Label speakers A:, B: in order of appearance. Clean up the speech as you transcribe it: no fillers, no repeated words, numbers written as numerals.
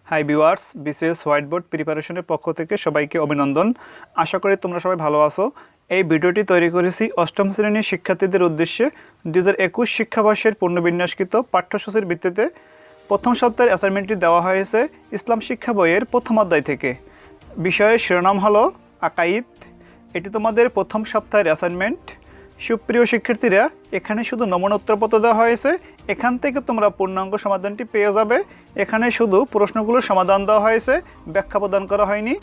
A: High viewers, BCS white board প্রিপারেশনের পক্ষ থেকে সবাইকে অভিনন্দন। আশা করি তোমরা সবাই ভালো আছো। এই ভিডিওটি তৈরি করেছি অষ্টম শ্রেণীর শিক্ষার্থীদের উদ্দেশ্যে 2021 শিক্ষাবর্ষের পুনর্বিন্যাসকৃত পাঠ্যসূচির ভিত্তিতে প্রথম সপ্তাহের অ্যাসাইনমেন্টটি দেওয়া হয়েছে ইসলাম শিক্ষা বইয়ের প্রথম অধ্যায় থেকে। বিষয়ের শিরোনাম হলো আকাইদ। এটি তোমাদের প্রথম সপ্তাহের অ্যাসাইনমেন্ট। সুপ্রিয় শিক্ষার্থীরা, এখানে শুধু নমুনা উত্তরপত্র দেওয়া হয়েছে, এখান থেকে তোমরা পূর্ণাঙ্গ সমাধানটি পেয়ে যাবে। এখানে শুধু প্রশ্নগুলোর সমাধান দেওয়া হয়েছে, ব্যাখ্যা প্রদান করা হয়নি।